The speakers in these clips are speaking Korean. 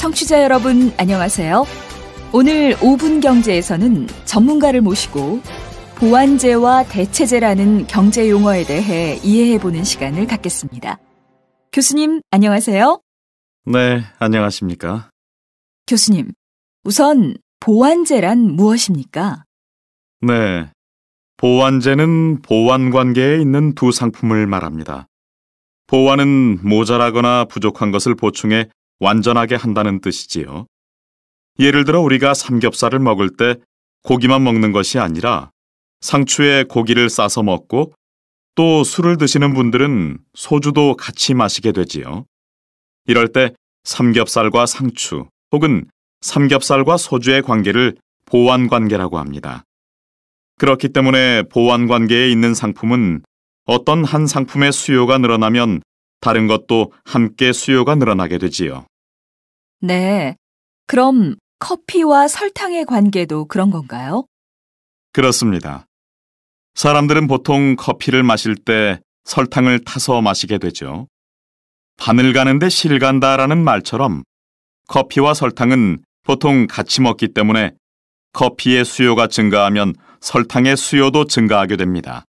청취자 여러분, 안녕하세요. 오늘 5분 경제에서는 전문가를 모시고 보완제와 대체제라는 경제 용어에 대해 이해해보는 시간을 갖겠습니다. 교수님, 안녕하세요. 네, 안녕하십니까? 교수님, 우선 보완제란 무엇입니까? 네, 보완제는 보완 관계에 있는 두 상품을 말합니다. 보완은 모자라거나 부족한 것을 보충해 완전하게 한다는 뜻이지요. 예를 들어 우리가 삼겹살을 먹을 때 고기만 먹는 것이 아니라 상추에 고기를 싸서 먹고 또 술을 드시는 분들은 소주도 같이 마시게 되지요. 이럴 때 삼겹살과 상추 혹은 삼겹살과 소주의 관계를 보완 관계라고 합니다. 그렇기 때문에 보완 관계에 있는 상품은 어떤 한 상품의 수요가 늘어나면 다른 것도 함께 수요가 늘어나게 되지요. 네, 그럼 커피와 설탕의 관계도 그런 건가요? 그렇습니다. 사람들은 보통 커피를 마실 때 설탕을 타서 마시게 되죠. 바늘 가는데 실 간다라는 말처럼 커피와 설탕은 보통 같이 먹기 때문에 커피의 수요가 증가하면 설탕의 수요도 증가하게 됩니다.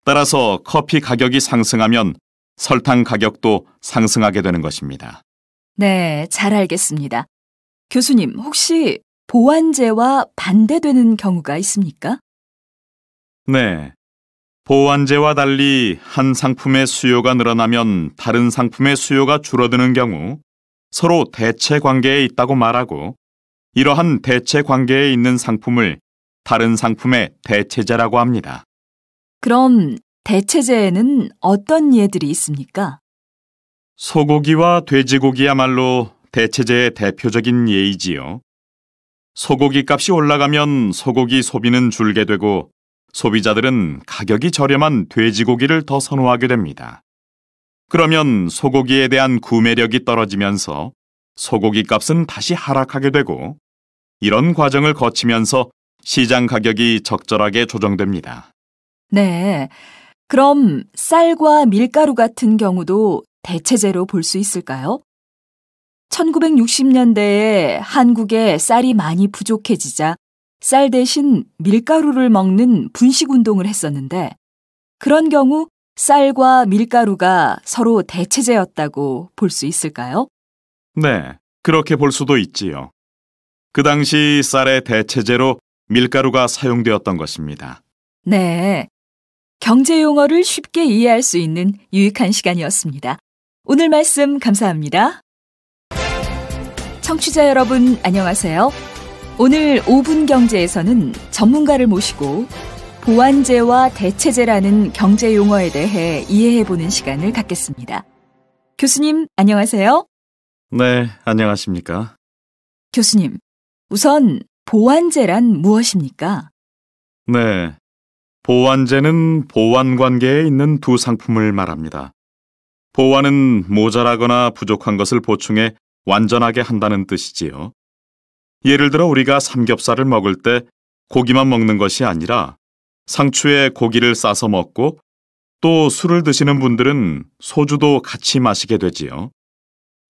따라서 커피 가격이 상승하면 설탕 가격도 상승하게 되는 것입니다. 네, 잘 알겠습니다. 교수님, 혹시 보완제와 반대되는 경우가 있습니까? 네. 보완제와 달리 한 상품의 수요가 늘어나면 다른 상품의 수요가 줄어드는 경우 서로 대체 관계에 있다고 말하고 이러한 대체 관계에 있는 상품을 다른 상품의 대체제라고 합니다. 그럼 대체제에는 어떤 예들이 있습니까? 소고기와 돼지고기야말로 대체제의 대표적인 예이지요. 소고기 값이 올라가면 소고기 소비는 줄게 되고 소비자들은 가격이 저렴한 돼지고기를 더 선호하게 됩니다. 그러면 소고기에 대한 구매력이 떨어지면서 소고기 값은 다시 하락하게 되고 이런 과정을 거치면서 시장 가격이 적절하게 조정됩니다. 네, 그럼 쌀과 밀가루 같은 경우도 대체제로 볼 수 있을까요? 1960년대에 한국에 쌀이 많이 부족해지자 쌀 대신 밀가루를 먹는 분식운동을 했었는데 그런 경우 쌀과 밀가루가 서로 대체제였다고 볼 수 있을까요? 네, 그렇게 볼 수도 있지요. 그 당시 쌀의 대체제로 밀가루가 사용되었던 것입니다. 네, 경제 용어를 쉽게 이해할 수 있는 유익한 시간이었습니다. 오늘 말씀 감사합니다. 청취자 여러분, 안녕하세요. 오늘 5분 경제에서는 전문가를 모시고 보완제와 대체제라는 경제 용어에 대해 이해해보는 시간을 갖겠습니다. 교수님, 안녕하세요. 네, 안녕하십니까? 교수님, 우선 보완제란 무엇입니까? 네, 보완제는 보완 관계에 있는 두 상품을 말합니다. 보완은 모자라거나 부족한 것을 보충해 완전하게 한다는 뜻이지요. 예를 들어 우리가 삼겹살을 먹을 때 고기만 먹는 것이 아니라 상추에 고기를 싸서 먹고 또 술을 드시는 분들은 소주도 같이 마시게 되지요.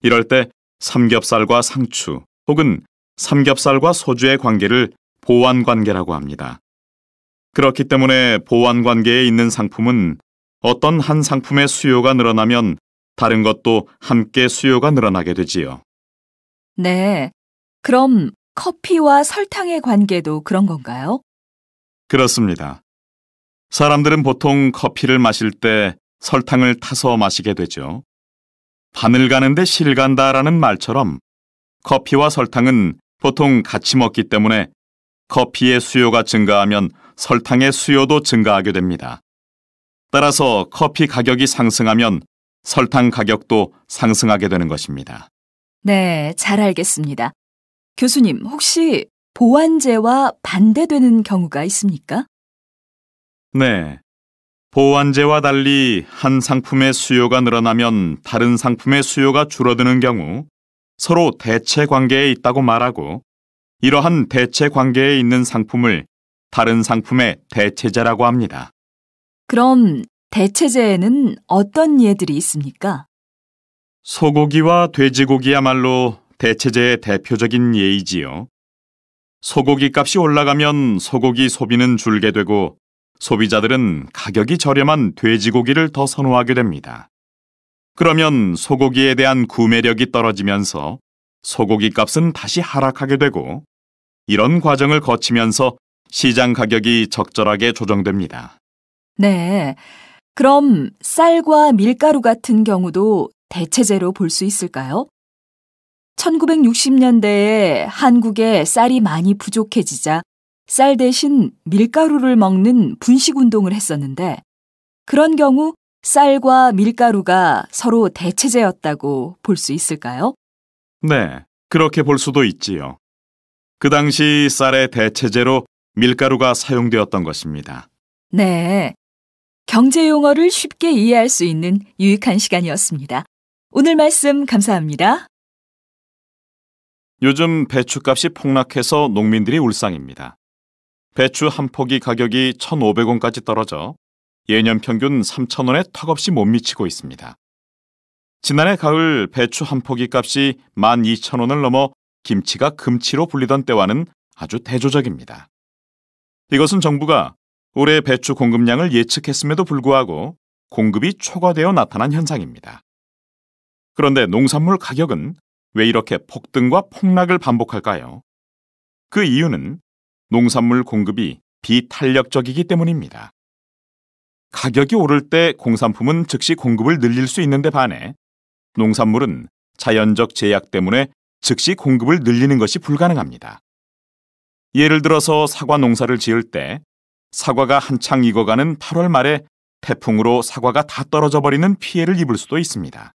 이럴 때 삼겹살과 상추 혹은 삼겹살과 소주의 관계를 보완 관계라고 합니다. 그렇기 때문에 보완 관계에 있는 상품은 어떤 한 상품의 수요가 늘어나면 다른 것도 함께 수요가 늘어나게 되지요. 네, 그럼 커피와 설탕의 관계도 그런 건가요? 그렇습니다. 사람들은 보통 커피를 마실 때 설탕을 타서 마시게 되죠. 바늘 가는데 실 간다라는 말처럼 커피와 설탕은 보통 같이 먹기 때문에 커피의 수요가 증가하면 설탕의 수요도 증가하게 됩니다. 따라서 커피 가격이 상승하면 설탕 가격도 상승하게 되는 것입니다. 네, 잘 알겠습니다. 교수님, 혹시 보완제와 반대되는 경우가 있습니까? 네. 보완제와 달리 한 상품의 수요가 늘어나면 다른 상품의 수요가 줄어드는 경우 서로 대체 관계에 있다고 말하고 이러한 대체 관계에 있는 상품을 다른 상품의 대체제라고 합니다. 그럼 대체제에는 어떤 예들이 있습니까? 소고기와 돼지고기야말로 대체제의 대표적인 예이지요. 소고기 값이 올라가면 소고기 소비는 줄게 되고 소비자들은 가격이 저렴한 돼지고기를 더 선호하게 됩니다. 그러면 소고기에 대한 구매력이 떨어지면서 소고기 값은 다시 하락하게 되고 이런 과정을 거치면서 시장 가격이 적절하게 조정됩니다. 네. 그럼 쌀과 밀가루 같은 경우도 대체제로 볼 수 있을까요? 1960년대에 한국에 쌀이 많이 부족해지자 쌀 대신 밀가루를 먹는 분식운동을 했었는데 그런 경우 쌀과 밀가루가 서로 대체제였다고 볼 수 있을까요? 네, 그렇게 볼 수도 있지요. 그 당시 쌀의 대체제로 밀가루가 사용되었던 것입니다. 네. 경제 용어를 쉽게 이해할 수 있는 유익한 시간이었습니다. 오늘 말씀 감사합니다. 요즘 배추값이 폭락해서 농민들이 울상입니다. 배추 한 포기 가격이 1,500원까지 떨어져 예년 평균 3,000원에 턱없이 못 미치고 있습니다. 지난해 가을 배추 한 포기 값이 12,000원을 넘어 김치가 금치로 불리던 때와는 아주 대조적입니다. 이것은 정부가 올해 배추 공급량을 예측했음에도 불구하고 공급이 초과되어 나타난 현상입니다. 그런데 농산물 가격은 왜 이렇게 폭등과 폭락을 반복할까요? 그 이유는 농산물 공급이 비탄력적이기 때문입니다. 가격이 오를 때 공산품은 즉시 공급을 늘릴 수 있는데 반해 농산물은 자연적 제약 때문에 즉시 공급을 늘리는 것이 불가능합니다. 예를 들어서 사과 농사를 지을 때 사과가 한창 익어가는 8월 말에 태풍으로 사과가 다 떨어져 버리는 피해를 입을 수도 있습니다.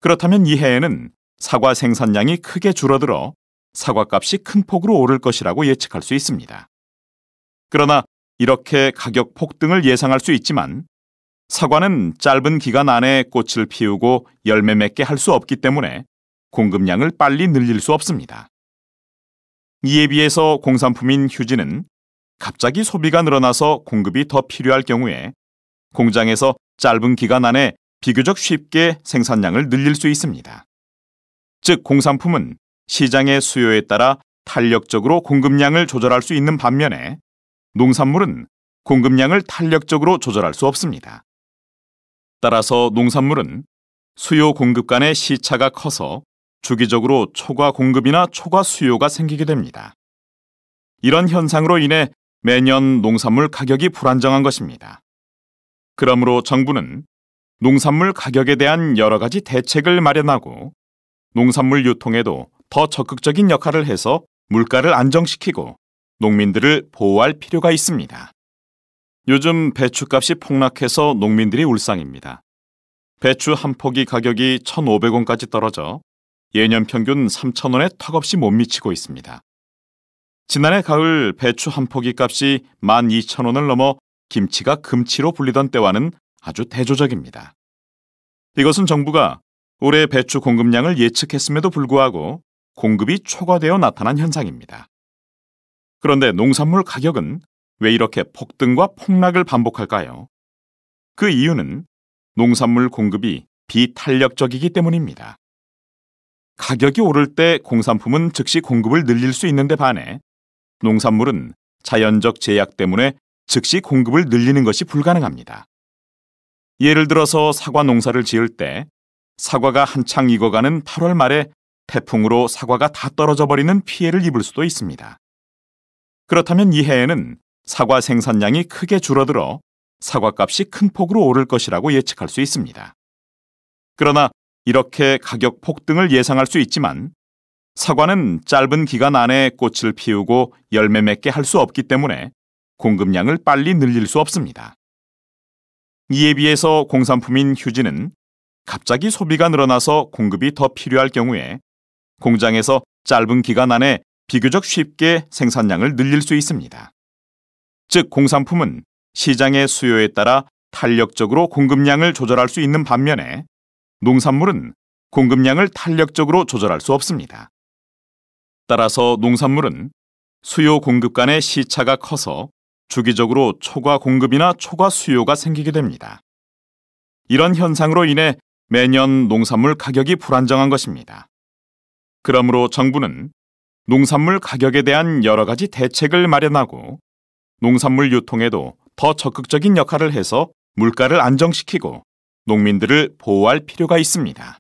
그렇다면 이 해에는 사과 생산량이 크게 줄어들어 사과값이 큰 폭으로 오를 것이라고 예측할 수 있습니다. 그러나 이렇게 가격 폭등을 예상할 수 있지만 사과는 짧은 기간 안에 꽃을 피우고 열매 맺게 할 수 없기 때문에 공급량을 빨리 늘릴 수 없습니다. 이에 비해서 공산품인 휴지는 갑자기 소비가 늘어나서 공급이 더 필요할 경우에 공장에서 짧은 기간 안에 비교적 쉽게 생산량을 늘릴 수 있습니다. 즉, 공산품은 시장의 수요에 따라 탄력적으로 공급량을 조절할 수 있는 반면에 농산물은 공급량을 탄력적으로 조절할 수 없습니다. 따라서 농산물은 수요 공급 간의 시차가 커서 주기적으로 초과 공급이나 초과 수요가 생기게 됩니다. 이런 현상으로 인해 매년 농산물 가격이 불안정한 것입니다. 그러므로 정부는 농산물 가격에 대한 여러 가지 대책을 마련하고 농산물 유통에도 더 적극적인 역할을 해서 물가를 안정시키고 농민들을 보호할 필요가 있습니다. 요즘 배추값이 폭락해서 농민들이 울상입니다. 배추 한 포기 가격이 1,500원까지 떨어져 예년 평균 3,000원에 턱없이 못 미치고 있습니다. 지난해 가을 배추 한 포기 값이 12,000원을 넘어 김치가 금치로 불리던 때와는 아주 대조적입니다. 이것은 정부가 올해 배추 공급량을 예측했음에도 불구하고 공급이 초과되어 나타난 현상입니다. 그런데 농산물 가격은 왜 이렇게 폭등과 폭락을 반복할까요? 그 이유는 농산물 공급이 비탄력적이기 때문입니다. 가격이 오를 때 공산품은 즉시 공급을 늘릴 수 있는데 반해 농산물은 자연적 제약 때문에 즉시 공급을 늘리는 것이 불가능합니다. 예를 들어서 사과 농사를 지을 때 사과가 한창 익어가는 8월 말에 태풍으로 사과가 다 떨어져 버리는 피해를 입을 수도 있습니다. 그렇다면 이 해에는 사과 생산량이 크게 줄어들어 사과값이 큰 폭으로 오를 것이라고 예측할 수 있습니다. 그러나 이렇게 가격 폭등을 예상할 수 있지만 사과는 짧은 기간 안에 꽃을 피우고 열매 맺게 할 수 없기 때문에 공급량을 빨리 늘릴 수 없습니다. 이에 비해서 공산품인 휴지는 갑자기 소비가 늘어나서 공급이 더 필요할 경우에 공장에서 짧은 기간 안에 비교적 쉽게 생산량을 늘릴 수 있습니다. 즉, 공산품은 시장의 수요에 따라 탄력적으로 공급량을 조절할 수 있는 반면에 농산물은 공급량을 탄력적으로 조절할 수 없습니다. 따라서 농산물은 수요 공급 간의 시차가 커서 주기적으로 초과 공급이나 초과 수요가 생기게 됩니다. 이런 현상으로 인해 매년 농산물 가격이 불안정한 것입니다. 그러므로 정부는 농산물 가격에 대한 여러 가지 대책을 마련하고 농산물 유통에도 더 적극적인 역할을 해서 물가를 안정시키고 농민들을 보호할 필요가 있습니다.